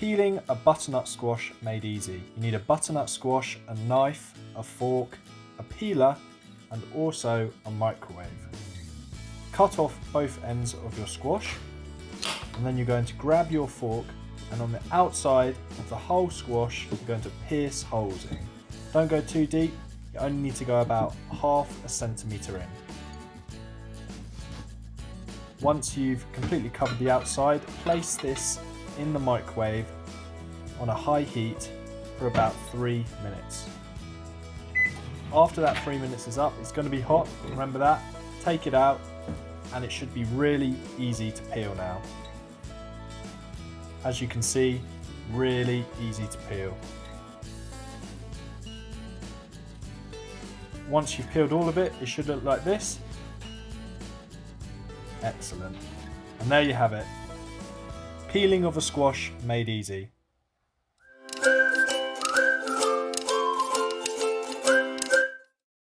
Peeling a butternut squash made easy. You need a butternut squash, a knife, a fork, a peeler, and also a microwave. Cut off both ends of your squash, and then you're going to grab your fork, and on the outside of the whole squash, you're going to pierce holes in. Don't go too deep, you only need to go about ½ centimetre in. Once you've completely covered the outside, place this in the microwave on a high heat for about 3 minutes. After that 3 minutes is up, it's going to be hot, remember that. Take it out, and it should be really easy to peel now. As you can see, really easy to peel. Once you've peeled all of it, it should look like this. Excellent. And there you have it. Peeling of a squash made easy.